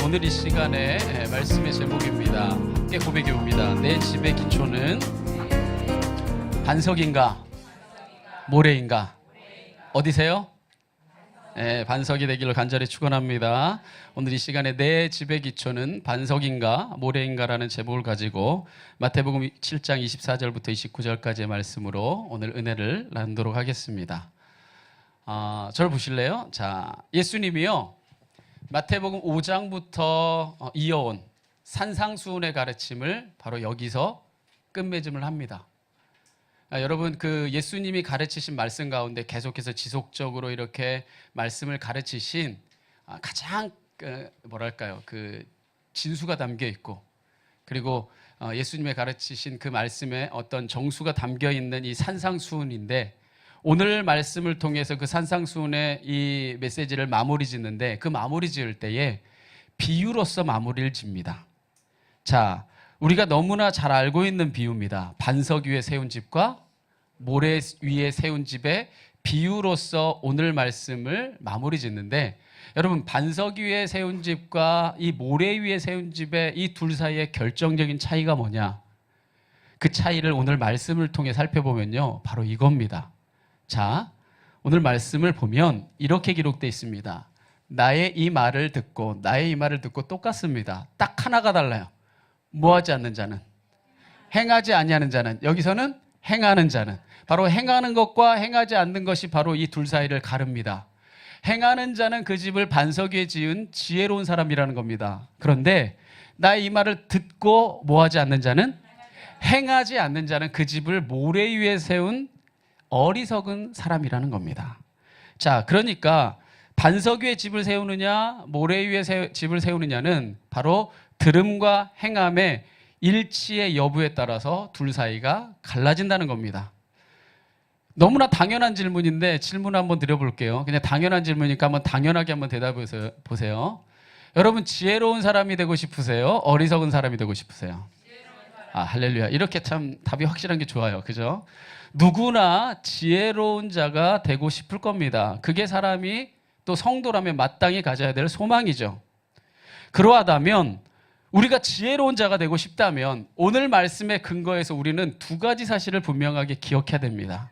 오늘 이 시간에 말씀의 제목입니다. 함께 고백해 봅니다. 내 집의 기초는 반석인가 모래인가? 어디세요? 반석이 되기를 간절히 축원합니다. 오늘 이 시간에 내 집의 기초는 반석인가 모래인가라는 제목을 가지고 마태복음 7장 24절부터 29절까지의 말씀으로 오늘 은혜를 나누도록 하겠습니다. 저를 보실래요? 자, 예수님이요 마태복음 5장부터 이어온 산상수훈의 가르침을 바로 여기서 끝맺음을 합니다. 여러분, 그 예수님이 가르치신 말씀 가운데 계속해서 지속적으로 이렇게 말씀을 가르치신 가장 그 진수가 담겨 있고, 그리고 예수님의 가르치신 그 말씀에 어떤 정수가 담겨 있는 이 산상수훈인데, 오늘 말씀을 통해서 그 산상수훈의 이 메시지를 마무리 짓는데, 그 마무리 지을 때에 비유로서 마무리를 짓니다. 자, 우리가 너무나 잘 알고 있는 비유입니다. 반석 위에 세운 집과 모래 위에 세운 집의 비유로서 오늘 말씀을 마무리 짓는데, 여러분, 반석 위에 세운 집과 이 모래 위에 세운 집의 이 둘 사이의 결정적인 차이가 뭐냐? 그 차이를 오늘 말씀을 통해 살펴보면요, 바로 이겁니다. 자, 오늘 말씀을 보면 이렇게 기록되어 있습니다. 나의 이 말을 듣고 똑같습니다. 딱 하나가 달라요. 뭐하지 않는 자는, 행하지 아니하는 자는, 여기서는 행하는 자는, 바로 행하는 것과 행하지 않는 것이 바로 이 둘 사이를 가릅니다. 행하는 자는 그 집을 반석 위에 지은 지혜로운 사람이라는 겁니다. 그런데 나의 이 말을 듣고 뭐하지 않는 자는, 행하지 않는 자는 그 집을 모래 위에 세운 어리석은 사람이라는 겁니다. 자, 그러니까 반석 위에 집을 세우느냐 모래 위에 집을 세우느냐는 바로 들음과 행함의 일치의 여부에 따라서 둘 사이가 갈라진다는 겁니다. 너무나 당연한 질문인데 질문 한번 드려볼게요. 그냥 당연한 질문이니까 한번 당연하게 한번 대답해 보세요. 여러분, 지혜로운 사람이 되고 싶으세요? 어리석은 사람이 되고 싶으세요? 할렐루야. 이렇게 참 답이 확실한 게 좋아요. 그죠? 누구나 지혜로운 자가 되고 싶을 겁니다. 그게 사람이 또 성도라면 마땅히 가져야 될 소망이죠. 그러하다면 우리가 지혜로운 자가 되고 싶다면 오늘 말씀의 근거에서 우리는 두 가지 사실을 분명하게 기억해야 됩니다.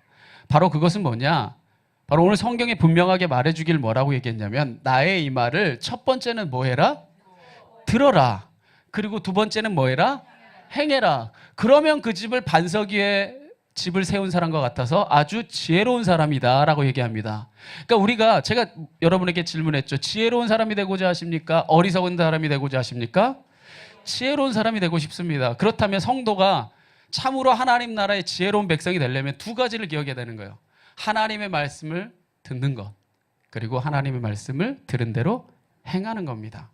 바로 그것은 뭐냐? 바로 오늘 성경에 분명하게 말해주길 뭐라고 얘기했냐면, 나의 이 말을 첫 번째는 뭐 해라? 들어라. 그리고 두 번째는 뭐 해라? 행해라. 그러면 그 집을 반석 위에 집을 세운 사람과 같아서 아주 지혜로운 사람이다 라고 얘기합니다. 그러니까 제가 여러분에게 질문했죠. 지혜로운 사람이 되고자 하십니까? 어리석은 사람이 되고자 하십니까? 지혜로운 사람이 되고 싶습니다. 그렇다면 성도가 참으로 하나님 나라의 지혜로운 백성이 되려면 두 가지를 기억해야 되는 거예요. 하나님의 말씀을 듣는 것, 그리고 하나님의 말씀을 들은 대로 행하는 겁니다.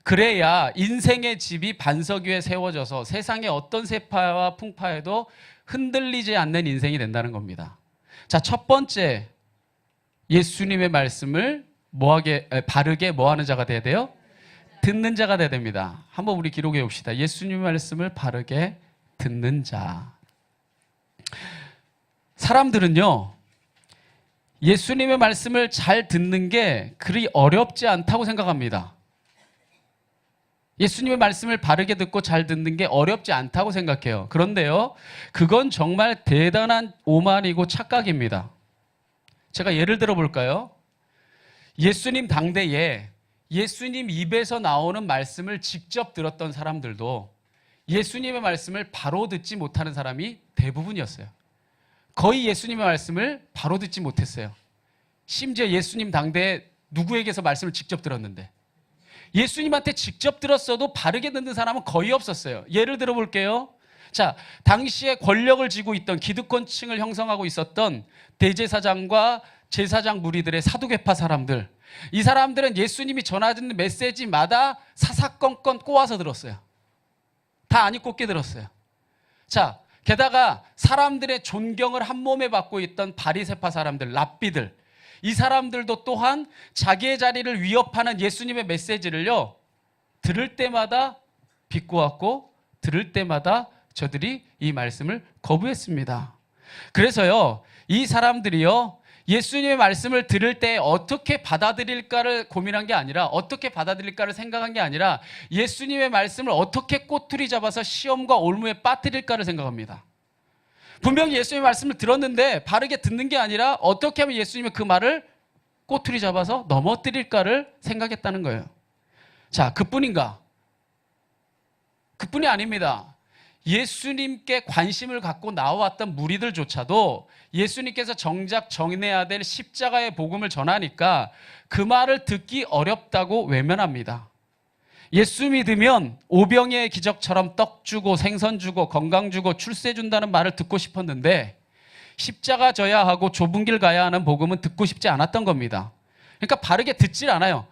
그래야 인생의 집이 반석 위에 세워져서 세상의 어떤 세파와 풍파에도 흔들리지 않는 인생이 된다는 겁니다. 자, 첫 번째, 예수님의 말씀을 바르게 뭐하는 자가 돼야 돼요? 듣는 자가 돼야 됩니다. 한번 우리 기록해 봅시다. 예수님의 말씀을 바르게 듣는 자. 사람들은요, 예수님의 말씀을 잘 듣는 게 그리 어렵지 않다고 생각합니다. 예수님의 말씀을 바르게 듣고 잘 듣는 게 어렵지 않다고 생각해요. 그런데요, 그건 정말 대단한 오만이고 착각입니다. 제가 예를 들어 볼까요? 예수님 당대에 예수님 입에서 나오는 말씀을 직접 들었던 사람들도 예수님의 말씀을 바로 듣지 못하는 사람이 대부분이었어요. 거의 예수님의 말씀을 바로 듣지 못했어요. 심지어 예수님 당대에 누구에게서 말씀을 직접 들었는데, 예수님한테 직접 들었어도 바르게 듣는 사람은 거의 없었어요. 예를 들어 볼게요. 자, 당시에 권력을 쥐고 있던 기득권층을 형성하고 있었던 대제사장과 제사장 무리들의 사두개파 사람들, 이 사람들은 예수님이 전하는 메시지마다 사사건건 꼬아서 들었어요. 다 아니 꽂게 들었어요. 자, 게다가 사람들의 존경을 한 몸에 받고 있던 바리새파 사람들, 랍비들, 이 사람들도 또한 자기의 자리를 위협하는 예수님의 메시지를요, 들을 때마다 비꼬았고 들을 때마다 저들이 이 말씀을 거부했습니다. 그래서요, 이 사람들이요, 예수님의 말씀을 들을 때 어떻게 받아들일까를 고민한 게 아니라, 어떻게 받아들일까를 생각한 게 아니라, 예수님의 말씀을 어떻게 꼬투리 잡아서 시험과 올무에 빠뜨릴까를 생각합니다. 분명히 예수님의 말씀을 들었는데 바르게 듣는 게 아니라 어떻게 하면 예수님의 그 말을 꼬투리 잡아서 넘어뜨릴까를 생각했다는 거예요. 자, 그뿐인가? 그뿐이 아닙니다. 예수님께 관심을 갖고 나와왔던 무리들조차도 예수님께서 정작 전해야 될 십자가의 복음을 전하니까 그 말을 듣기 어렵다고 외면합니다. 예수 믿으면 오병이의 기적처럼 떡 주고 생선 주고 건강 주고 출세 준다는 말을 듣고 싶었는데, 십자가 져야 하고 좁은 길 가야 하는 복음은 듣고 싶지 않았던 겁니다. 그러니까 바르게 듣질 않아요.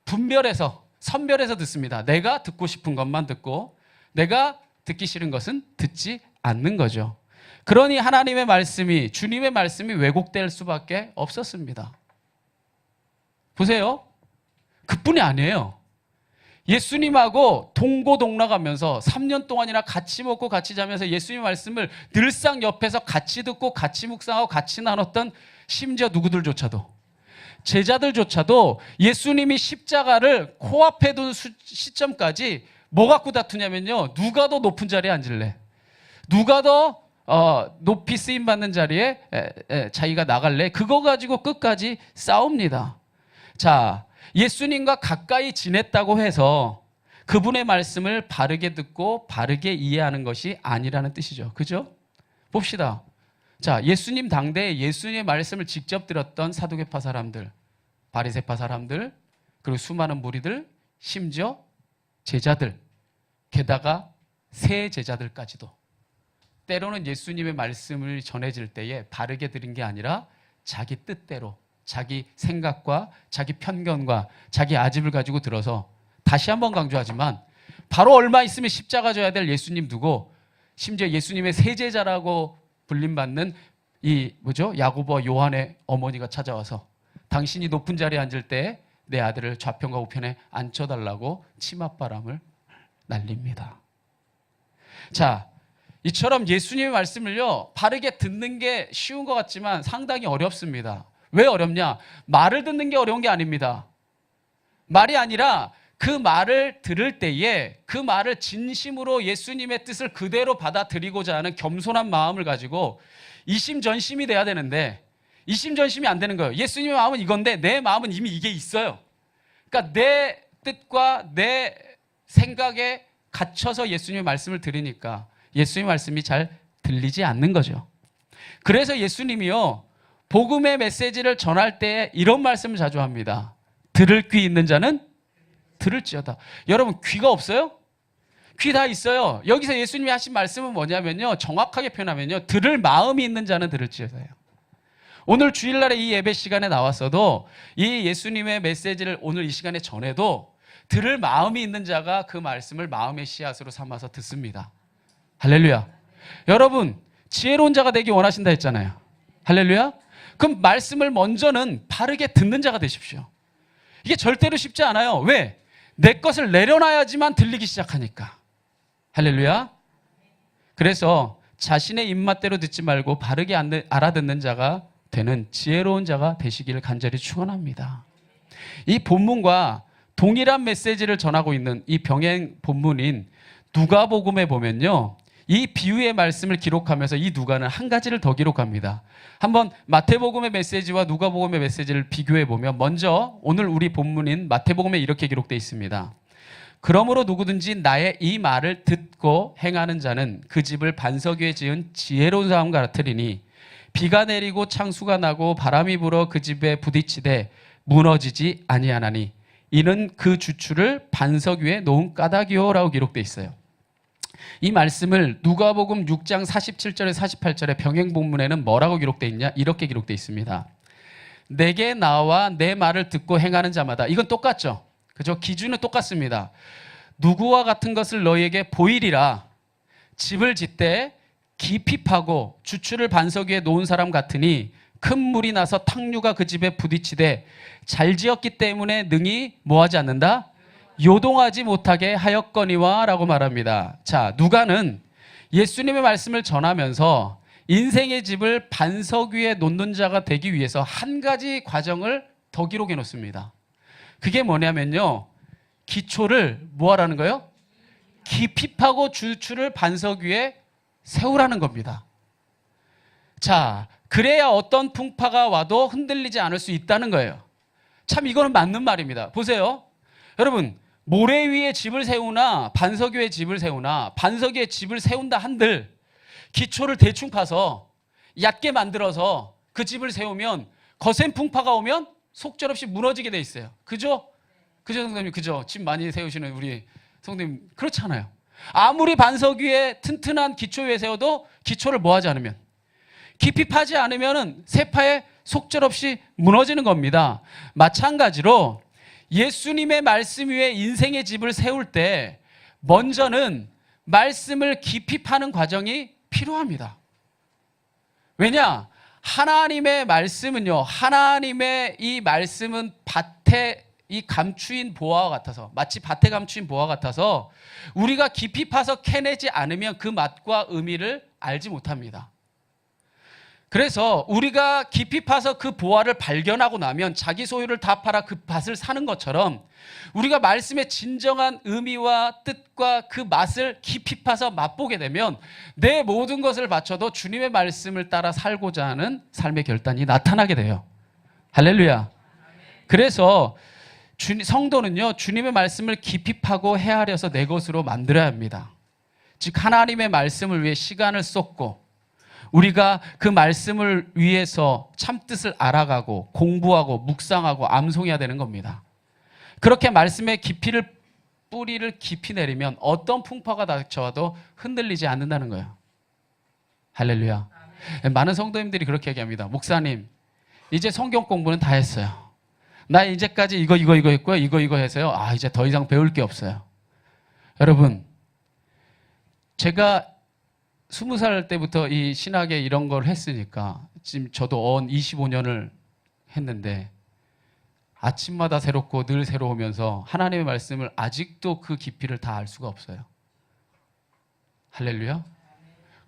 분별해서, 선별해서 듣습니다. 내가 듣고 싶은 것만 듣고 내가 듣기 싫은 것은 듣지 않는 거죠. 그러니 하나님의 말씀이, 주님의 말씀이 왜곡될 수밖에 없었습니다. 보세요. 그뿐이 아니에요. 예수님하고 동고동락하면서 3년 동안이나 같이 먹고 같이 자면서 예수님 말씀을 늘상 옆에서 같이 듣고 같이 묵상하고 같이 나눴던, 심지어 누구들조차도, 제자들조차도 예수님이 십자가를 코앞에 둔 시점까지 뭐 갖고 다투냐면요, 누가 더 높은 자리에 앉을래, 누가 더 높이 쓰임받는 자리에 자기가 나갈래, 그거 가지고 끝까지 싸웁니다. 자, 예수님과 가까이 지냈다고 해서 그분의 말씀을 바르게 듣고 바르게 이해하는 것이 아니라는 뜻이죠. 그죠? 봅시다. 자, 예수님 당대에 예수님의 말씀을 직접 들었던 사두개파 사람들, 바리새파 사람들, 그리고 수많은 무리들, 심지어 제자들, 게다가 새 제자들까지도 때로는 예수님의 말씀을 전해질 때에 바르게 들은 게 아니라 자기 뜻대로, 자기 생각과 자기 편견과 자기 아집을 가지고 들어서, 다시 한번 강조하지만 바로 얼마 있으면 십자가 져야 될 예수님 두고, 심지어 예수님의 세제자라고 불림받는 이 야고보와 요한의 어머니가 찾아와서 당신이 높은 자리에 앉을 때 내 아들을 좌편과 우편에 앉혀달라고 치맛바람을 날립니다. 자, 이처럼 예수님의 말씀을요, 바르게 듣는 게 쉬운 것 같지만 상당히 어렵습니다. 왜 어렵냐? 말을 듣는 게 어려운 게 아닙니다. 말이 아니라 그 말을 들을 때에 그 말을 진심으로 예수님의 뜻을 그대로 받아들이고자 하는 겸손한 마음을 가지고 이심전심이 돼야 되는데, 이심전심이 안 되는 거예요. 예수님의 마음은 이건데 내 마음은 이미 이게 있어요. 그러니까 내 뜻과 내 생각에 갇혀서 예수님의 말씀을 들으니까 예수님의 말씀이 잘 들리지 않는 거죠. 그래서 예수님이요, 복음의 메시지를 전할 때 이런 말씀을 자주 합니다. 들을 귀 있는 자는 들을지어다. 여러분, 귀가 없어요? 귀 다 있어요. 여기서 예수님이 하신 말씀은 뭐냐면요, 정확하게 표현하면요, 들을 마음이 있는 자는 들을지어다예요. 오늘 주일날에 이 예배 시간에 나왔어도 이 예수님의 메시지를 오늘 이 시간에 전해도 들을 마음이 있는 자가 그 말씀을 마음의 씨앗으로 삼아서 듣습니다. 할렐루야. 여러분, 지혜로운 자가 되기 원하신다 했잖아요. 할렐루야. 그럼 말씀을 먼저는 바르게 듣는 자가 되십시오. 이게 절대로 쉽지 않아요. 왜? 내 것을 내려놔야지만 들리기 시작하니까. 할렐루야. 그래서 자신의 입맛대로 듣지 말고 바르게 알아듣는 자가 되는 지혜로운 자가 되시기를 간절히 축원합니다. 이 본문과 동일한 메시지를 전하고 있는 이 병행 본문인 누가복음에 보면요, 이 비유의 말씀을 기록하면서 이 누가는 한 가지를 더 기록합니다. 한번 마태복음의 메시지와 누가복음의 메시지를 비교해 보면, 먼저 오늘 우리 본문인 마태복음에 이렇게 기록되어 있습니다. 그러므로 누구든지 나의 이 말을 듣고 행하는 자는 그 집을 반석 위에 지은 지혜로운 사람과 같으리니 비가 내리고 창수가 나고 바람이 불어 그 집에 부딪히되 무너지지 아니하나니 이는 그 주추를 반석 위에 놓은 까닭이요라고 기록되어 있어요. 이 말씀을 누가복음 6장 47절에 48절에 병행 본문에는 뭐라고 기록되어 있냐? 이렇게 기록되어 있습니다. 내게 나와 내 말을 듣고 행하는 자마다, 이건 똑같죠? 그죠? 기준은 똑같습니다. 누구와 같은 것을 너희에게 보이리라. 집을 짓되 깊이 파고 주추를 반석 위에 놓은 사람 같으니 큰 물이 나서 탕류가 그 집에 부딪히되 잘 지었기 때문에 능히 뭐하지 않는다? 요동하지 못하게 하였거니와 라고 말합니다. 자, 누가는 예수님의 말씀을 전하면서 인생의 집을 반석 위에 놓는 자가 되기 위해서 한 가지 과정을 더 기록해 놓습니다. 그게 뭐냐면요, 기초를 뭐 하라는 거예요? 깊이 파고 주추를 반석 위에 세우라는 겁니다. 자, 그래야 어떤 풍파가 와도 흔들리지 않을 수 있다는 거예요. 참 이거는 맞는 말입니다. 보세요. 여러분, 모래 위에 집을 세우나 반석 위에 집을 세우나 반석 위에 집을 세운다 한들 기초를 대충 파서 얕게 만들어서 그 집을 세우면 거센 풍파가 오면 속절없이 무너지게 돼 있어요. 그죠? 그죠, 성도님? 그죠? 집 많이 세우시는 우리 성도님 그렇잖아요. 아무리 반석 위에 튼튼한 기초 위에 세워도 기초를 뭐 하지 않으면, 깊이 파지 않으면 세파에 속절없이 무너지는 겁니다. 마찬가지로 예수님의 말씀 위에 인생의 집을 세울 때 먼저는 말씀을 깊이 파는 과정이 필요합니다. 왜냐? 하나님의 말씀은요, 하나님의 이 말씀은 밭에 이 감추인 보화와 같아서, 마치 밭에 감추인 보화와 같아서 우리가 깊이 파서 캐내지 않으면 그 맛과 의미를 알지 못합니다. 그래서 우리가 깊이 파서 그 보화를 발견하고 나면 자기 소유를 다 팔아 그 밭을 사는 것처럼 우리가 말씀의 진정한 의미와 뜻과 그 맛을 깊이 파서 맛보게 되면 내 모든 것을 바쳐도 주님의 말씀을 따라 살고자 하는 삶의 결단이 나타나게 돼요. 할렐루야. 그래서 성도는요, 주님의 말씀을 깊이 파고 헤아려서 내 것으로 만들어야 합니다. 즉 하나님의 말씀을 위해 시간을 쏟고 우리가 그 말씀을 위해서 참뜻을 알아가고 공부하고 묵상하고 암송해야 되는 겁니다. 그렇게 말씀의 뿌리를 깊이 내리면 어떤 풍파가 닥쳐와도 흔들리지 않는다는 거예요. 할렐루야. 많은 성도님들이 그렇게 얘기합니다. 목사님, 이제 성경 공부는 다 했어요. 나 이제까지 이거 했고요. 이거 해서요. 이제 더 이상 배울 게 없어요. 여러분, 제가 20살 때부터 이 신학에 이런 걸 했으니까 지금 저도 언 25년을 했는데 아침마다 새롭고 늘 새로우면서 하나님의 말씀을 아직도 그 깊이를 다 알 수가 없어요. 할렐루야.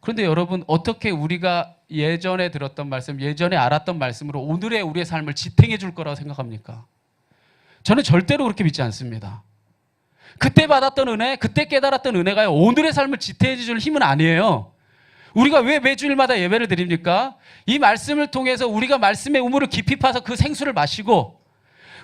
그런데 여러분, 어떻게 우리가 예전에 들었던 말씀, 예전에 알았던 말씀으로 오늘의 우리의 삶을 지탱해 줄 거라고 생각합니까? 저는 절대로 그렇게 믿지 않습니다. 그때 받았던 은혜, 그때 깨달았던 은혜가요, 오늘의 삶을 지탱해 줄 힘은 아니에요. 우리가 왜 매주일마다 예배를 드립니까? 이 말씀을 통해서 우리가 말씀의 우물을 깊이 파서 그 생수를 마시고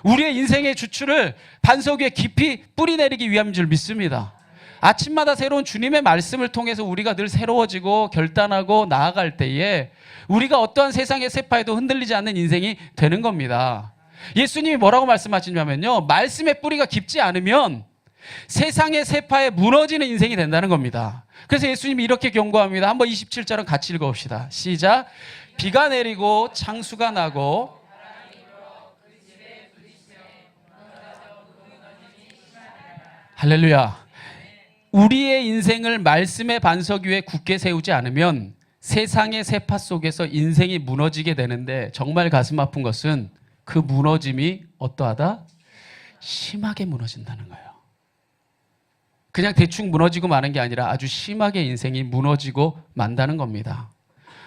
우리의 인생의 주추를 반석 위에 깊이 뿌리 내리기 위함인 줄 믿습니다. 아침마다 새로운 주님의 말씀을 통해서 우리가 늘 새로워지고 결단하고 나아갈 때에 우리가 어떠한 세상의 세파에도 흔들리지 않는 인생이 되는 겁니다. 예수님이 뭐라고 말씀하시냐면요, 말씀의 뿌리가 깊지 않으면 세상의 세파에 무너지는 인생이 된다는 겁니다. 그래서 예수님이 이렇게 경고합니다. 한번 27절은 같이 읽어봅시다. 시작. 비가 내리고 창수가 나고 할렐루야. 우리의 인생을 말씀의 반석 위에 굳게 세우지 않으면 세상의 세파 속에서 인생이 무너지게 되는데, 정말 가슴 아픈 것은 그 무너짐이 어떠하다? 심하게 무너진다는 거예요. 그냥 대충 무너지고 마는 게 아니라 아주 심하게 인생이 무너지고 만다는 겁니다.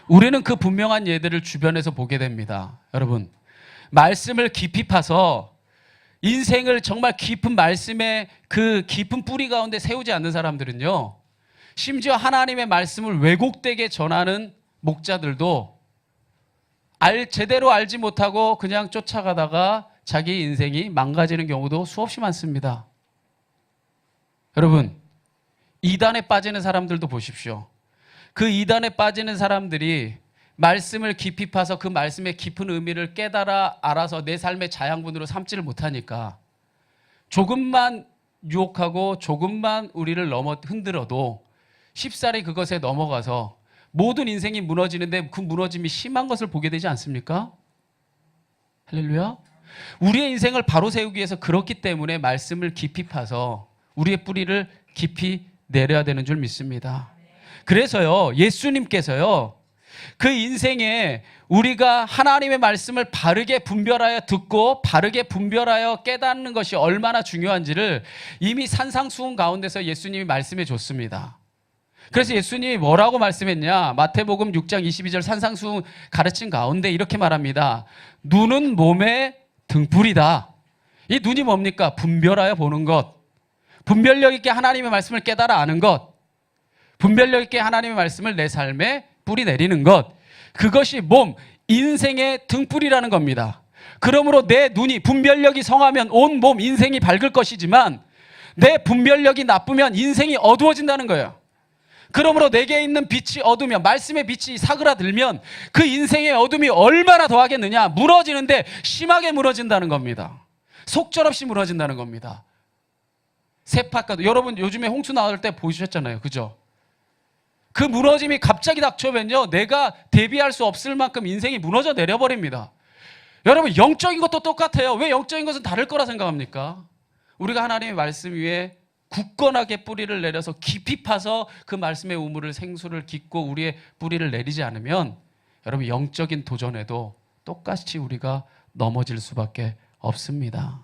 우리는 그 분명한 예들을 주변에서 보게 됩니다. 여러분, 말씀을 깊이 파서 인생을 정말 깊은 말씀의 그 깊은 뿌리 가운데 세우지 않는 사람들은요, 심지어 하나님의 말씀을 왜곡되게 전하는 목자들도 제대로 알지 못하고 그냥 쫓아가다가 자기 인생이 망가지는 경우도 수없이 많습니다. 여러분, 이단에 빠지는 사람들도 보십시오. 그 이단에 빠지는 사람들이 말씀을 깊이 파서 그 말씀의 깊은 의미를 깨달아 알아서 내 삶의 자양분으로 삼지를 못하니까 조금만 유혹하고 조금만 우리를 흔들어도 쉽사리 그것에 넘어가서 모든 인생이 무너지는데 그 무너짐이 심한 것을 보게 되지 않습니까? 할렐루야. 우리의 인생을 바로 세우기 위해서 그렇기 때문에 말씀을 깊이 파서 우리의 뿌리를 깊이 내려야 되는 줄 믿습니다. 그래서요, 예수님께서요, 그 인생에 우리가 하나님의 말씀을 바르게 분별하여 듣고 바르게 분별하여 깨닫는 것이 얼마나 중요한지를 이미 산상수훈 가운데서 예수님이 말씀해 줬습니다. 그래서 예수님이 뭐라고 말씀했냐? 마태복음 6장 22절 산상수훈 가르친 가운데 이렇게 말합니다. 눈은 몸의 등불이다. 이 눈이 뭡니까? 분별하여 보는 것. 분별력 있게 하나님의 말씀을 깨달아 아는 것. 분별력 있게 하나님의 말씀을 내 삶에 뿌리 내리는 것. 그것이 몸, 인생의 등불이라는 겁니다. 그러므로 내 눈이 분별력이 성하면 온 몸, 인생이 밝을 것이지만 내 분별력이 나쁘면 인생이 어두워진다는 거예요. 그러므로 내게 있는 빛이 어두면, 말씀의 빛이 사그라들면 그 인생의 어둠이 얼마나 더하겠느냐? 무너지는데 심하게 무너진다는 겁니다. 속절없이 무너진다는 겁니다. 세파가도 여러분 요즘에 홍수 나올 때 보셨잖아요. 그죠? 그 무너짐이 갑자기 닥쳐오면요, 내가 대비할 수 없을 만큼 인생이 무너져 내려버립니다. 여러분, 영적인 것도 똑같아요. 왜 영적인 것은 다를 거라 생각합니까? 우리가 하나님의 말씀 위에 굳건하게 뿌리를 내려서 깊이 파서 그 말씀의 우물을, 생수를 깃고 우리의 뿌리를 내리지 않으면 여러분, 영적인 도전에도 똑같이 우리가 넘어질 수밖에 없습니다.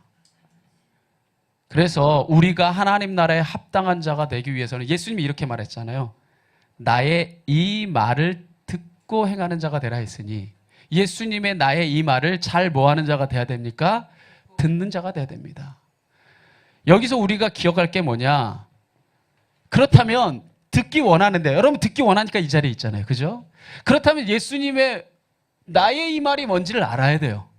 그래서 우리가 하나님 나라에 합당한 자가 되기 위해서는 예수님이 이렇게 말했잖아요. 나의 이 말을 듣고 행하는 자가 되라 했으니, 예수님의 나의 이 말을 잘 뭐하는 자가 돼야 됩니까? 듣는 자가 돼야 됩니다. 여기서 우리가 기억할 게 뭐냐? 그렇다면 듣기 원하는데, 여러분 듣기 원하니까 이 자리에 있잖아요. 그죠? 그렇다면 예수님의 나의 이 말이 뭔지를 알아야 돼요.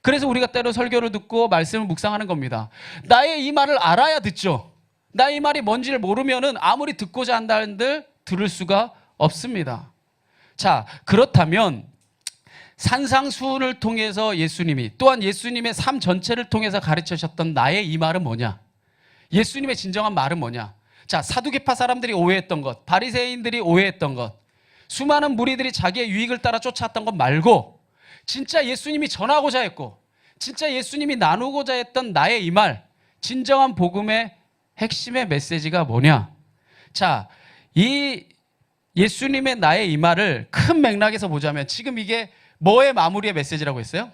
그래서 우리가 때로 설교를 듣고 말씀을 묵상하는 겁니다. 나의 이 말을 알아야 듣죠. 나의 이 말이 뭔지를 모르면은 아무리 듣고자 한다 한들 들을 수가 없습니다. 자, 그렇다면 산상수훈을 통해서 예수님이, 또한 예수님의 삶 전체를 통해서 가르치셨던 나의 이 말은 뭐냐? 예수님의 진정한 말은 뭐냐? 자, 사두개파 사람들이 오해했던 것, 바리새인들이 오해했던 것, 수많은 무리들이 자기의 유익을 따라 쫓아왔던 것 말고 진짜 예수님이 전하고자 했고 진짜 예수님이 나누고자 했던 나의 이 말, 진정한 복음의 핵심의 메시지가 뭐냐? 자, 이 예수님의 나의 이 말을 큰 맥락에서 보자면 지금 이게 뭐의 마무리의 메시지라고 했어요?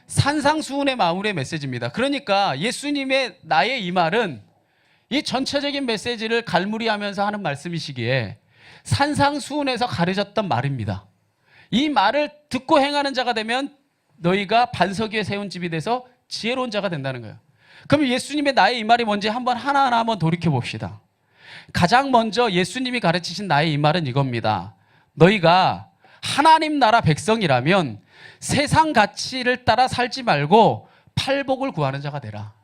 산상수훈의 마무리의 메시지입니다. 그러니까 예수님의 나의 이 말은 이 전체적인 메시지를 갈무리하면서 하는 말씀이시기에 산상수훈에서 가르쳤던 말입니다. 이 말을 듣고 행하는 자가 되면 너희가 반석 위에 세운 집이 돼서 지혜로운 자가 된다는 거예요. 그럼 예수님의 나의 이 말이 뭔지 한번 하나하나 한번 돌이켜 봅시다. 가장 먼저 예수님이 가르치신 나의 이 말은 이겁니다. 너희가 하나님 나라 백성이라면 세상 가치를 따라 살지 말고 팔복을 구하는 자가 되라.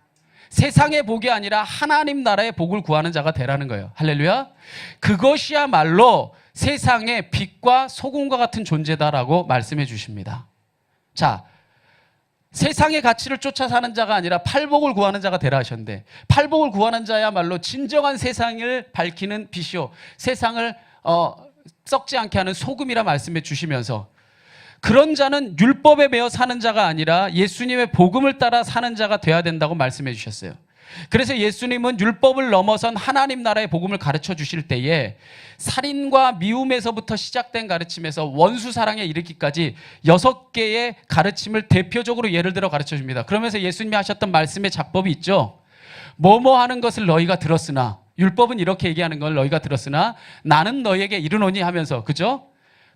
세상의 복이 아니라 하나님 나라의 복을 구하는 자가 되라는 거예요. 할렐루야. 그것이야말로 세상의 빛과 소금과 같은 존재다라고 말씀해 주십니다. 자, 세상의 가치를 쫓아 사는 자가 아니라 팔복을 구하는 자가 되라 하셨는데, 팔복을 구하는 자야말로 진정한 세상을 밝히는 빛이요, 세상을 썩지 않게 하는 소금이라 말씀해 주시면서, 그런 자는 율법에 매여 사는 자가 아니라 예수님의 복음을 따라 사는 자가 되어야 된다고 말씀해 주셨어요. 그래서 예수님은 율법을 넘어선 하나님 나라의 복음을 가르쳐 주실 때에 살인과 미움에서부터 시작된 가르침에서 원수 사랑에 이르기까지 6개의 가르침을 대표적으로 예를 들어 가르쳐 줍니다. 그러면서 예수님이 하셨던 말씀의 작법이 있죠. 뭐뭐 하는 것을 너희가 들었으나, 율법은 이렇게 얘기하는 걸 너희가 들었으나 나는 너희에게 이르노니 하면서, 그죠?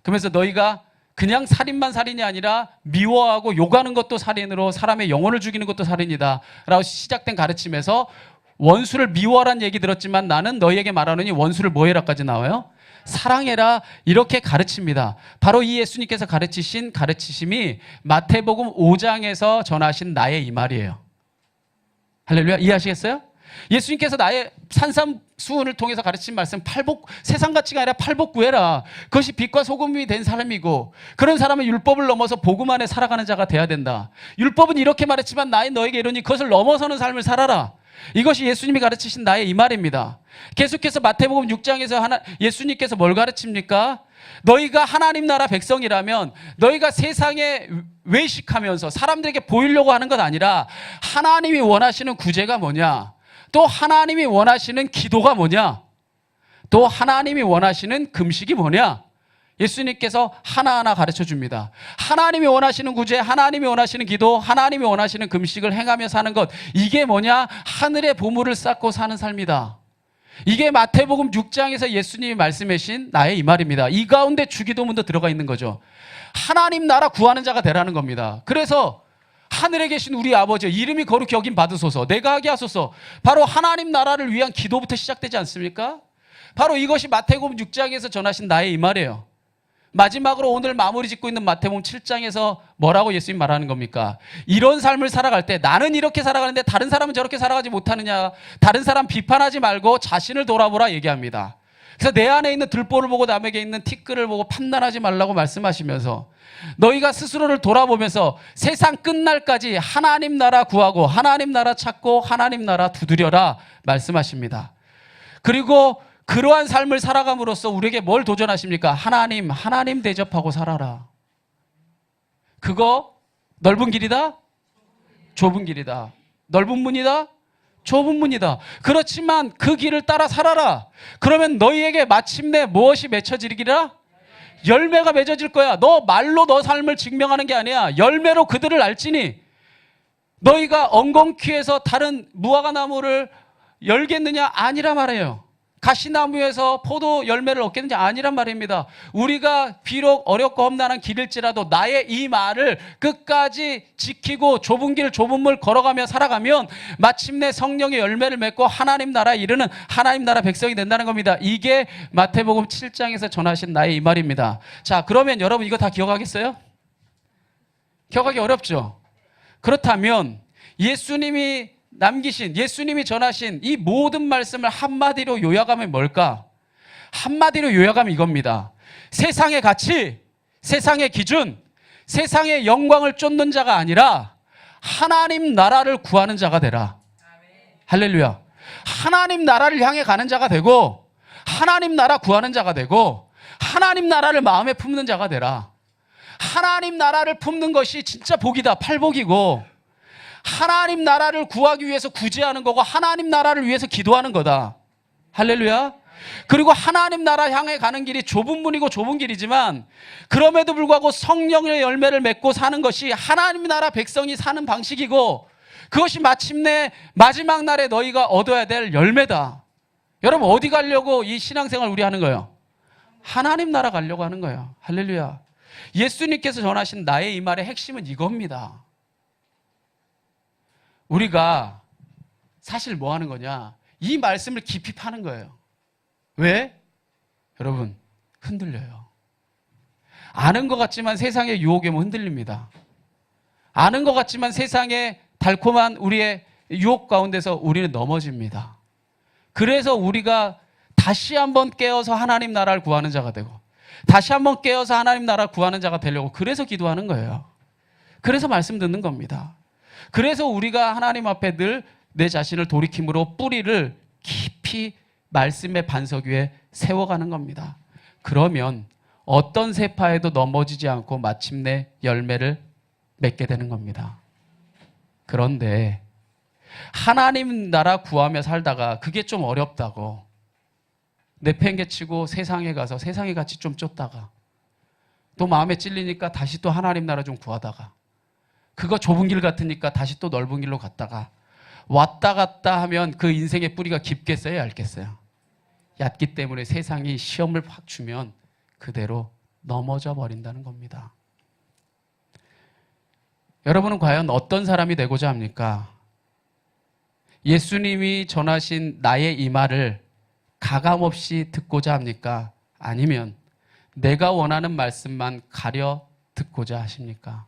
그러면서 너희가 그냥 살인만 살인이 아니라 미워하고 욕하는 것도 살인으로 사람의 영혼을 죽이는 것도 살인이다 라고 시작된 가르침에서 원수를 미워하라는 얘기 들었지만 나는 너희에게 말하노니 원수를 뭐해라까지 나와요? 사랑해라, 이렇게 가르칩니다. 바로 이 예수님께서 가르치신 가르치심이 마태복음 5장에서 전하신 나의 이 말이에요. 할렐루야. 이해하시겠어요? 예수님께서 나의 산상수훈을 통해서 가르친 말씀, 팔복, 세상 가치가 아니라 팔복 구해라. 그것이 빛과 소금이 된 사람이고, 그런 사람은 율법을 넘어서 복음 안에 살아가는 자가 돼야 된다. 율법은 이렇게 말했지만 나의 너에게 이르니 그것을 넘어서는 삶을 살아라. 이것이 예수님이 가르치신 나의 이 말입니다. 계속해서 마태복음 6장에서 예수님께서 뭘 가르칩니까? 너희가 하나님 나라 백성이라면 너희가 세상에 외식하면서 사람들에게 보이려고 하는 것 아니라 하나님이 원하시는 구제가 뭐냐? 또 하나님이 원하시는 기도가 뭐냐? 또 하나님이 원하시는 금식이 뭐냐? 예수님께서 하나하나 가르쳐 줍니다. 하나님이 원하시는 구제, 하나님이 원하시는 기도, 하나님이 원하시는 금식을 행하며 사는 것, 이게 뭐냐? 하늘의 보물을 쌓고 사는 삶이다. 이게 마태복음 6장에서 예수님이 말씀하신 나의 이 말입니다. 이 가운데 주기도문도 들어가 있는 거죠. 하나님 나라 구하는 자가 되라는 겁니다. 그래서 하늘에 계신 우리 아버지 이름이 거룩히 여김 받으소서, 내가 하게 하소서. 바로 하나님 나라를 위한 기도부터 시작되지 않습니까? 바로 이것이 마태복음 6장에서 전하신 나의 이 말이에요. 마지막으로 오늘 마무리 짓고 있는 마태복음 7장에서 뭐라고 예수님 말하는 겁니까? 이런 삶을 살아갈 때 나는 이렇게 살아가는데 다른 사람은 저렇게 살아가지 못하느냐, 다른 사람 비판하지 말고 자신을 돌아보라 얘기합니다. 그래서 내 안에 있는 들보를 보고 남에게 있는 티끌을 보고 판단하지 말라고 말씀하시면서 너희가 스스로를 돌아보면서 세상 끝날까지 하나님 나라 구하고 하나님 나라 찾고 하나님 나라 두드려라 말씀하십니다. 그리고 그러한 삶을 살아감으로써 우리에게 뭘 도전하십니까? 하나님 대접하고 살아라. 그거 넓은 길이다? 좁은 길이다. 넓은 문이다? 좁은 문이다. 그렇지만 그 길을 따라 살아라. 그러면 너희에게 마침내 무엇이 맺혀지리라? 열매가 맺어질 거야. 너 말로 너 삶을 증명하는 게 아니야. 열매로 그들을 알지니. 너희가 엉겅퀴에서 다른 무화과 나무를 열겠느냐? 아니라 말이에요. 가시나무에서 포도 열매를 얻겠는지 아니란 말입니다. 우리가 비록 어렵고 험난한 길일지라도 나의 이 말을 끝까지 지키고 좁은 길 좁은 물 걸어가며 살아가면 마침내 성령의 열매를 맺고 하나님 나라에 이르는 하나님 나라 백성이 된다는 겁니다. 이게 마태복음 7장에서 전하신 나의 이 말입니다. 자, 그러면 여러분 이거 다 기억하겠어요? 기억하기 어렵죠? 그렇다면 예수님이 전하신 이 모든 말씀을 한마디로 요약하면 뭘까? 한마디로 요약하면 이겁니다. 세상의 가치, 세상의 기준, 세상의 영광을 쫓는 자가 아니라 하나님 나라를 구하는 자가 되라. 할렐루야. 하나님 나라를 향해 가는 자가 되고 하나님 나라 구하는 자가 되고 하나님 나라를 마음에 품는 자가 되라. 하나님 나라를 품는 것이 진짜 복이다. 팔복이고 하나님 나라를 구하기 위해서 구제하는 거고 하나님 나라를 위해서 기도하는 거다. 할렐루야. 그리고 하나님 나라 향해 가는 길이 좁은 문이고 좁은 길이지만 그럼에도 불구하고 성령의 열매를 맺고 사는 것이 하나님 나라 백성이 사는 방식이고 그것이 마침내 마지막 날에 너희가 얻어야 될 열매다. 여러분 어디 가려고 이 신앙생활 우리 하는 거예요? 하나님 나라 가려고 하는 거예요. 할렐루야. 예수님께서 전하신 나의 이 말의 핵심은 이겁니다. 우리가 사실 뭐 하는 거냐? 이 말씀을 깊이 파는 거예요. 왜? 여러분, 흔들려요. 아는 것 같지만 세상의 유혹에 흔들립니다. 아는 것 같지만 세상의 달콤한 우리의 유혹 가운데서 우리는 넘어집니다. 그래서 우리가 다시 한번 깨어서 하나님 나라를 구하는 자가 되고 다시 한번 깨어서 하나님 나라를 구하는 자가 되려고 그래서 기도하는 거예요. 그래서 말씀 듣는 겁니다. 그래서 우리가 하나님 앞에 늘 내 자신을 돌이킴으로 뿌리를 깊이 말씀의 반석 위에 세워가는 겁니다. 그러면 어떤 세파에도 넘어지지 않고 마침내 열매를 맺게 되는 겁니다. 그런데 하나님 나라 구하며 살다가 그게 좀 어렵다고 내팽개치고 세상에 가서 세상의 가치 좀 쫓다가 또 마음에 찔리니까 다시 또 하나님 나라 좀 구하다가 그거 좁은 길 같으니까 다시 또 넓은 길로 갔다가 왔다 갔다 하면 그 인생의 뿌리가 깊겠어요? 얇겠어요? 얕기 때문에 세상이 시험을 확 주면 그대로 넘어져 버린다는 겁니다. 여러분은 과연 어떤 사람이 되고자 합니까? 예수님이 전하신 나의 이 말을 가감없이 듣고자 합니까? 아니면 내가 원하는 말씀만 가려 듣고자 하십니까?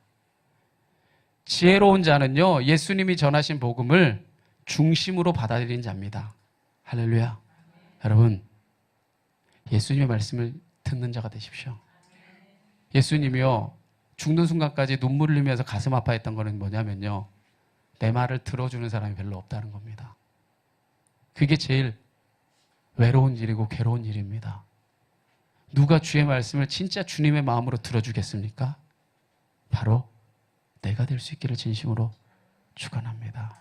지혜로운 자는요, 예수님이 전하신 복음을 중심으로 받아들인 자입니다. 할렐루야. 여러분, 예수님의 말씀을 듣는 자가 되십시오. 예수님이요, 죽는 순간까지 눈물을 흘리면서 가슴 아파했던 거는 뭐냐면요, 내 말을 들어주는 사람이 별로 없다는 겁니다. 그게 제일 외로운 일이고 괴로운 일입니다. 누가 주의 말씀을 진짜 주님의 마음으로 들어주겠습니까? 바로 내가 될 수 있기를 진심으로 축원합니다.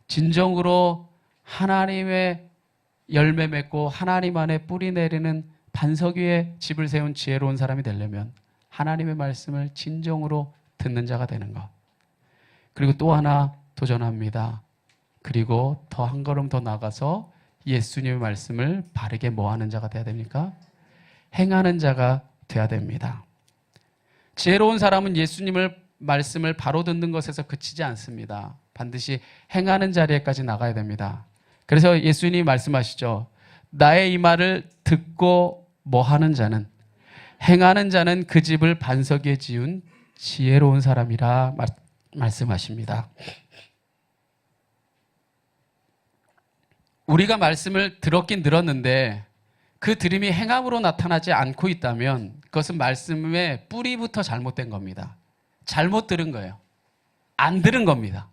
진정으로 하나님의 열매 맺고 하나님 안에 뿌리 내리는 반석 위에 집을 세운 지혜로운 사람이 되려면 하나님의 말씀을 진정으로 듣는 자가 되는 것. 그리고 또 하나 도전합니다. 그리고 더 한 걸음 더 나가서 예수님의 말씀을 바르게 뭐하는 자가 돼야 됩니까? 행하는 자가 돼야 됩니다. 지혜로운 사람은 예수님을 말씀을 바로 듣는 것에서 그치지 않습니다. 반드시 행하는 자리에까지 나가야 됩니다. 그래서 예수님이 말씀하시죠. 나의 이 말을 듣고 뭐하는 자는, 행하는 자는 그 집을 반석 위에 지은 지혜로운 사람이라 말씀하십니다. 우리가 말씀을 들었긴 들었는데 그 들음이 행함으로 나타나지 않고 있다면 그것은 말씀의 뿌리부터 잘못된 겁니다. 잘못 들은 거예요. 안 들은 겁니다.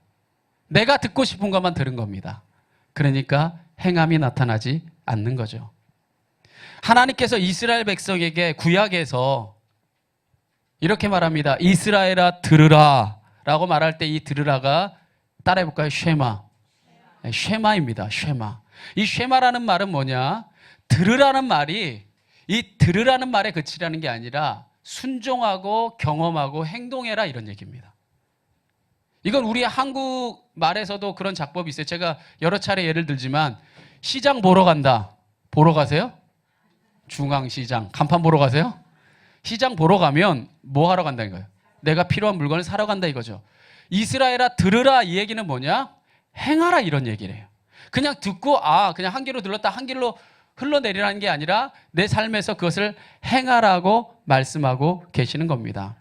내가 듣고 싶은 것만 들은 겁니다. 그러니까 행함이 나타나지 않는 거죠. 하나님께서 이스라엘 백성에게 구약에서 이렇게 말합니다. 이스라엘아 들으라 라고 말할 때 이 들으라가 따라해볼까요? 쉐마. 쉐마입니다. 쉐마. 이 쉐마라는 말은 뭐냐? 들으라는 말이 이 들으라는 말에 그치라는 게 아니라 순종하고 경험하고 행동해라 이런 얘기입니다. 이건 우리 한국 말에서도 그런 작법이 있어요. 제가 여러 차례 예를 들지만 시장 보러 간다. 보러 가세요? 중앙시장. 간판 보러 가세요? 시장 보러 가면 뭐 하러 간다는 거예요? 내가 필요한 물건을 사러 간다 이거죠. 이스라엘아 들으라 이 얘기는 뭐냐? 행하라 이런 얘기를 해요. 그냥 듣고 그냥 한 길로 들렀다 한 길로 흘러내리라는 게 아니라 내 삶에서 그것을 행하라고 말씀하고 계시는 겁니다.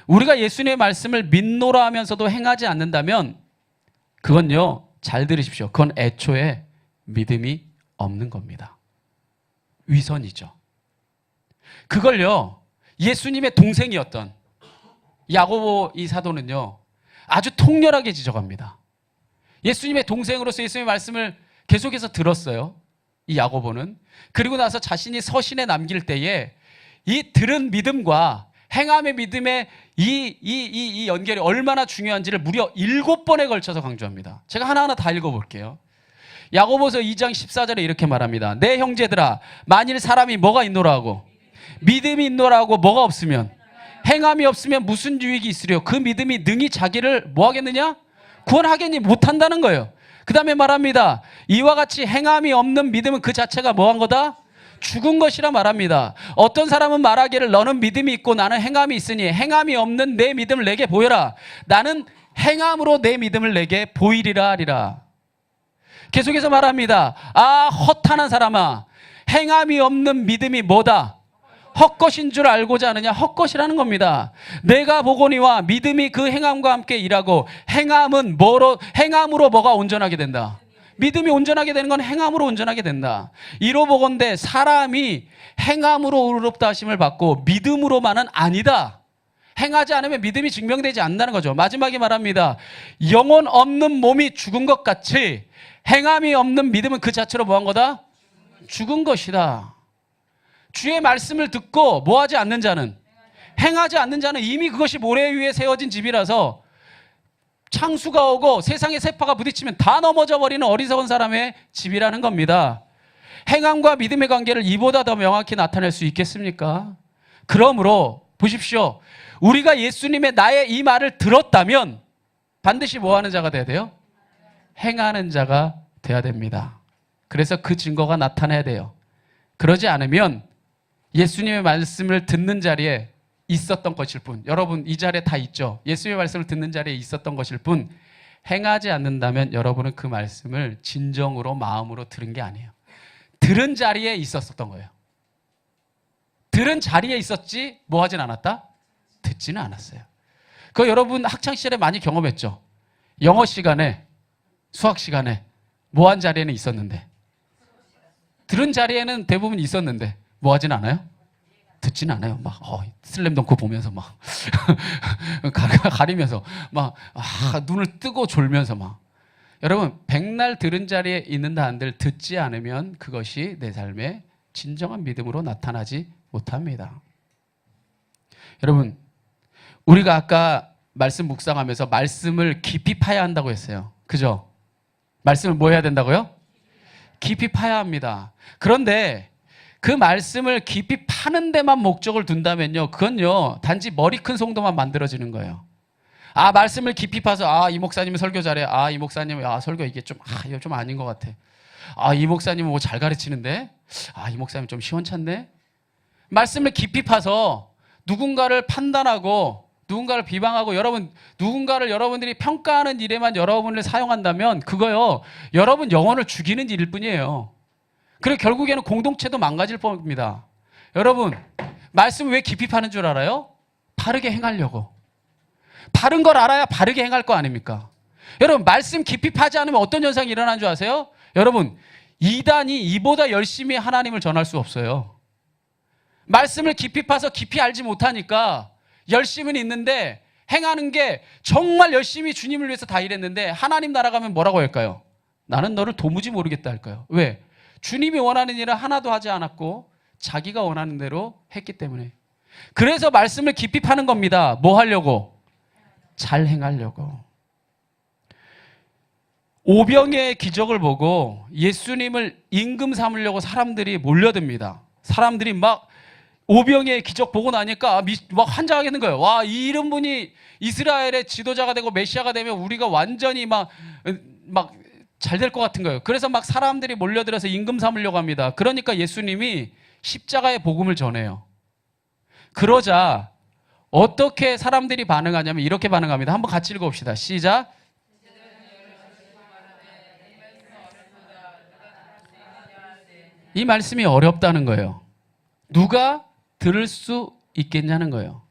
우리가 예수님의 말씀을 믿노라 하면서도 행하지 않는다면 그건요, 잘 들으십시오. 그건 애초에 믿음이 없는 겁니다. 위선이죠. 그걸요, 예수님의 동생이었던 야고보 이 사도는요, 아주 통렬하게 지적합니다. 예수님의 동생으로서 예수님의 말씀을 계속해서 들었어요. 이 야고보는. 그리고 나서 자신이 서신에 남길 때에 이 들은 믿음과 행함의 믿음의 이 연결이 얼마나 중요한지를 무려 7번에 걸쳐서 강조합니다. 제가 하나하나 다 읽어볼게요. 야고보서 2장 14절에 이렇게 말합니다. 내 형제들아 만일 사람이 뭐가 있노라 하고 믿음이 있노라 하고 뭐가 없으면 행함이 없으면 무슨 유익이 있으려 그 믿음이 능히 자기를 뭐 하겠느냐? 구원하겠니? 못한다는 거예요. 그 다음에 말합니다. 이와 같이 행함이 없는 믿음은 그 자체가 뭐한 거다? 죽은 것이라 말합니다. 어떤 사람은 말하기를 너는 믿음이 있고 나는 행함이 있으니 행함이 없는 내 믿음을 내게 보여라. 나는 행함으로 내 믿음을 내게 보이리라 하리라. 계속해서 말합니다. 허탄한 사람아, 행함이 없는 믿음이 뭐다? 헛것인 줄 알고자 하느냐? 헛것이라는 겁니다. 내가 보거니와 믿음이 그 행함과 함께 일하고 행함으로 뭐가 온전하게 된다? 믿음이 온전하게 되는 건 행함으로 온전하게 된다. 이로 보건대 사람이 행함으로 의롭다 하심을 받고 믿음으로만은 아니다. 행하지 않으면 믿음이 증명되지 않는다는 거죠. 마지막에 말합니다. 영혼 없는 몸이 죽은 것 같이 행함이 없는 믿음은 그 자체로 뭐한 거다? 죽은 것이다. 주의 말씀을 듣고 뭐하지 않는 자는, 행하지 않는 자는 이미 그것이 모래 위에 세워진 집이라서 창수가 오고 세상의 세파가 부딪히면 다 넘어져 버리는 어리석은 사람의 집이라는 겁니다. 행함과 믿음의 관계를 이보다 더 명확히 나타낼 수 있겠습니까? 그러므로 보십시오. 우리가 예수님의 나의 이 말을 들었다면 반드시 뭐하는 자가 돼야 돼요? 행하는 자가 돼야 됩니다. 그래서 그 증거가 나타나야 돼요. 그러지 않으면 예수님의 말씀을 듣는 자리에 있었던 것일 뿐, 여러분 이 자리에 다 있죠. 예수님의 말씀을 듣는 자리에 있었던 것일 뿐, 행하지 않는다면 여러분은 그 말씀을 진정으로 마음으로 들은 게 아니에요. 들은 자리에 있었던 거예요. 들은 자리에 있었지 뭐 하진 않았다? 듣지는 않았어요. 그거 여러분 학창시절에 많이 경험했죠. 영어 시간에, 수학 시간에 뭐 한 자리에는 있었는데, 들은 자리에는 대부분 있었는데 뭐 하진 않아요? 듣지는 않아요. 막 슬램덩크 보면서 막 가리면서 막 눈을 뜨고 졸면서 막. 여러분 백날 들은 자리에 있는다 한들 듣지 않으면 그것이 내 삶의 진정한 믿음으로 나타나지 못합니다. 여러분 우리가 아까 말씀 묵상하면서 말씀을 깊이 파야 한다고 했어요. 그죠? 말씀을 뭐 해야 된다고요? 깊이 파야 합니다. 그런데 그 말씀을 깊이 파는 데만 목적을 둔다면요, 그건요 단지 머리 큰 송도만 만들어지는 거예요. 말씀을 깊이 파서 이 목사님은 설교 잘해. 이 목사님은 설교 이게 이거 좀 아닌 것 같아. 이 목사님은 뭐 잘 가르치는데. 이 목사님 좀 시원찮네. 말씀을 깊이 파서 누군가를 판단하고 누군가를 비방하고 누군가를 여러분들이 평가하는 일에만 여러분을 사용한다면 그거요, 여러분 영혼을 죽이는 일일 뿐이에요. 그리고 결국에는 공동체도 망가질 겁니다. 여러분, 말씀을 왜 깊이 파는 줄 알아요? 바르게 행하려고. 바른 걸 알아야 바르게 행할 거 아닙니까? 여러분, 말씀 깊이 파지 않으면 어떤 현상이 일어나는 줄 아세요? 여러분, 이단이 이보다 열심히 하나님을 전할 수 없어요. 말씀을 깊이 파서 깊이 알지 못하니까 열심은 있는데 행하는 게 정말 열심히 주님을 위해서 다 일했는데 하나님 나라 가면 뭐라고 할까요? 나는 너를 도무지 모르겠다 할까요? 왜? 주님이 원하는 일을 하나도 하지 않았고 자기가 원하는 대로 했기 때문에. 그래서 말씀을 깊이 파는 겁니다. 뭐 하려고? 잘 행하려고. 오병이의 기적을 보고 예수님을 임금 삼으려고 사람들이 몰려듭니다. 사람들이 막 오병이의 기적 보고 나니까 막 환장하겠는 거예요. 와, 이런 분이 이스라엘의 지도자가 되고 메시아가 되면 우리가 완전히 막 잘 될 것 같은 거예요. 그래서 막 사람들이 몰려들어서 임금 삼으려고 합니다. 그러니까 예수님이 십자가의 복음을 전해요. 그러자 어떻게 사람들이 반응하냐면 이렇게 반응합니다. 한번 같이 읽어봅시다. 시작. 이 말씀이 어렵다는 거예요. 누가 들을 수 있겠냐는 거예요.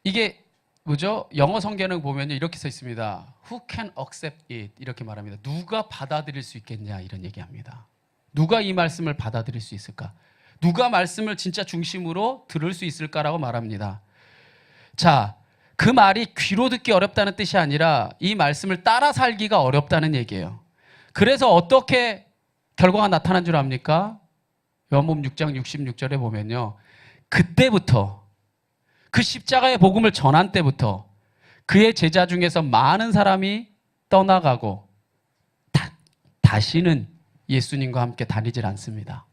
이게 뭐죠? 영어 성경을 보면 이렇게 써 있습니다. Who can accept it? 이렇게 말합니다. 누가 받아들일 수 있겠냐 이런 얘기합니다. 누가 이 말씀을 받아들일 수 있을까? 누가 말씀을 진짜 중심으로 들을 수 있을까라고 말합니다. 자, 그 말이 귀로 듣기 어렵다는 뜻이 아니라 이 말씀을 따라 살기가 어렵다는 얘기예요. 그래서 어떻게 결과가 나타난 줄 압니까? 요한복음 6장 66절에 보면요, 그때부터 그 십자가의 복음을 전한 때부터 그의 제자 중에서 많은 사람이 떠나가고 다시는 예수님과 함께 다니질 않습니다.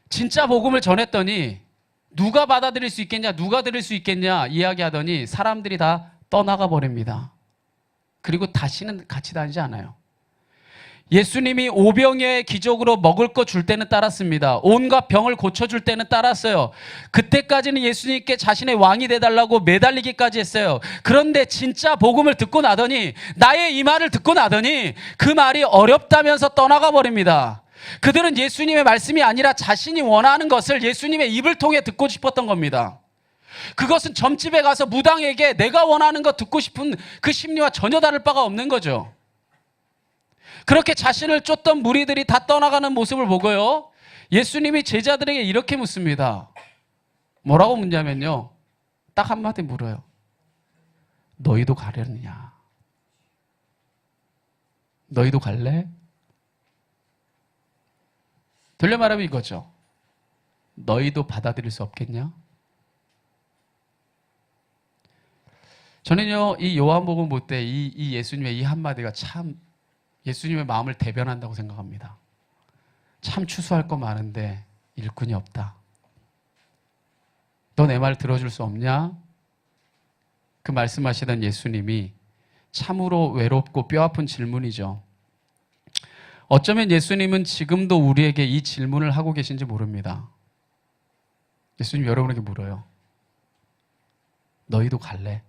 진짜 복음을 전했더니 누가 받아들일 수 있겠냐, 누가 들을 수 있겠냐 이야기하더니 사람들이 다 떠나가 버립니다. 그리고 다시는 같이 다니지 않아요. 예수님이 오병이어의 기적으로 먹을 거 줄 때는 따랐습니다. 온갖 병을 고쳐줄 때는 따랐어요. 그때까지는 예수님께 자신의 왕이 돼달라고 매달리기까지 했어요. 그런데 진짜 복음을 듣고 나더니, 나의 이 말을 듣고 나더니 그 말이 어렵다면서 떠나가 버립니다. 그들은 예수님의 말씀이 아니라 자신이 원하는 것을 예수님의 입을 통해 듣고 싶었던 겁니다. 그것은 점집에 가서 무당에게 내가 원하는 거 듣고 싶은 그 심리와 전혀 다를 바가 없는 거죠. 그렇게 자신을 쫓던 무리들이 다 떠나가는 모습을 보고요, 예수님이 제자들에게 이렇게 묻습니다. 뭐라고 묻냐면요, 딱 한마디 물어요. 너희도 가려느냐? 너희도 갈래? 돌려 말하면 이거죠. 너희도 받아들일 수 없겠냐? 저는요, 이 요한복음 볼 때 이 예수님의 이 한마디가 참 예수님의 마음을 대변한다고 생각합니다. 참 추수할 거 많은데 일꾼이 없다. 너 내 말 들어줄 수 없냐? 그 말씀하시던 예수님이 참으로 외롭고 뼈아픈 질문이죠. 어쩌면 예수님은 지금도 우리에게 이 질문을 하고 계신지 모릅니다. 예수님 여러분에게 물어요. 너희도 갈래?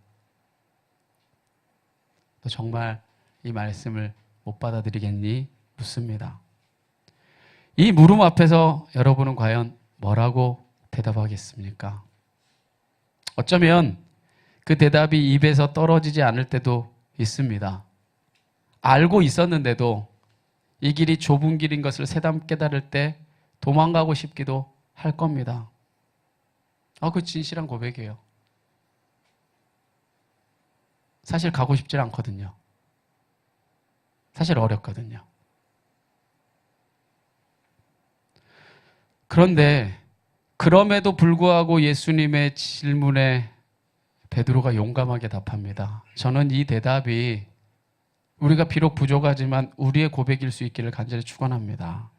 너 정말 이 말씀을 못 받아들이겠니? 묻습니다. 이 물음 앞에서 여러분은 과연 뭐라고 대답하겠습니까? 어쩌면 그 대답이 입에서 떨어지지 않을 때도 있습니다. 알고 있었는데도 이 길이 좁은 길인 것을 새삼 깨달을 때 도망가고 싶기도 할 겁니다. 그 진실한 고백이에요. 사실 가고 싶지 않거든요. 사실 어렵거든요. 그런데 그럼에도 불구하고 예수님의 질문에 베드로가 용감하게 답합니다. 저는 이 대답이 우리가 비록 부족하지만 우리의 고백일 수 있기를 간절히 축원합니다.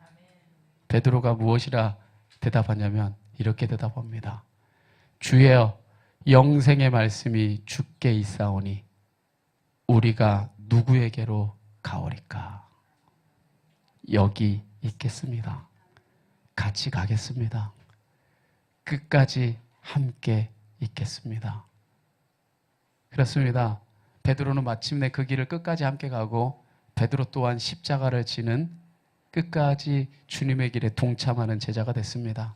베드로가 무엇이라 대답하냐면 이렇게 대답합니다. 주여, 영생의 말씀이 주께 있사오니 우리가 누구에게로 가오리까? 여기 있겠습니다. 같이 가겠습니다. 끝까지 함께 있겠습니다. 그렇습니다. 베드로는 마침내 그 길을 끝까지 함께 가고 베드로 또한 십자가를 지는 끝까지 주님의 길에 동참하는 제자가 됐습니다.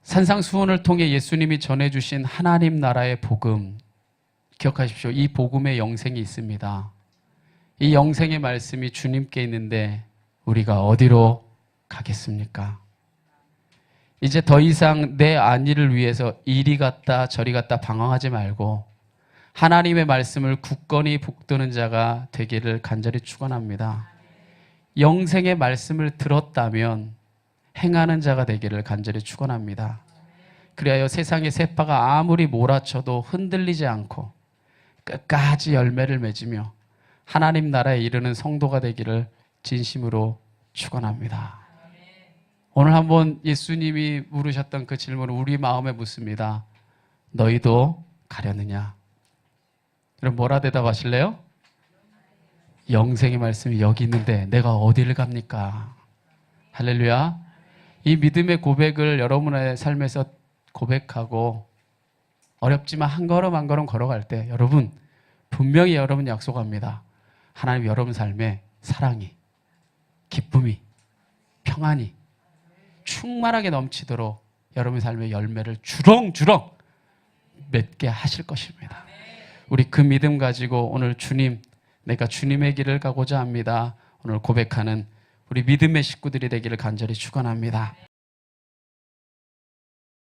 산상수훈을 통해 예수님이 전해주신 하나님 나라의 복음, 기억하십시오. 이 복음의 영생이 있습니다. 이 영생의 말씀이 주님께 있는데 우리가 어디로 가겠습니까? 이제 더 이상 내 안위를 위해서 이리 갔다 저리 갔다 방황하지 말고 하나님의 말씀을 굳건히 붙드는 자가 되기를 간절히 축원합니다. 영생의 말씀을 들었다면 행하는 자가 되기를 간절히 축원합니다. 그리하여 세상의 새파가 아무리 몰아쳐도 흔들리지 않고 끝까지 열매를 맺으며 하나님 나라에 이르는 성도가 되기를 진심으로 축원합니다. 오늘 한번 예수님이 물으셨던 그 질문을 우리 마음에 묻습니다. 너희도 가려느냐? 여러분 뭐라 대답하실래요? 영생의 말씀이 여기 있는데 내가 어디를 갑니까? 할렐루야. 이 믿음의 고백을 여러분의 삶에서 고백하고 어렵지만 한 걸음 한 걸음 걸어갈 때 여러분 분명히 여러분 약속합니다. 하나님 여러분 삶에 사랑이, 기쁨이, 평안이 충만하게 넘치도록 여러분 삶의 열매를 주렁주렁 맺게 하실 것입니다. 우리 그 믿음 가지고 오늘 주님, 내가 주님의 길을 가고자 합니다. 오늘 고백하는 우리 믿음의 식구들이 되기를 간절히 축원합니다.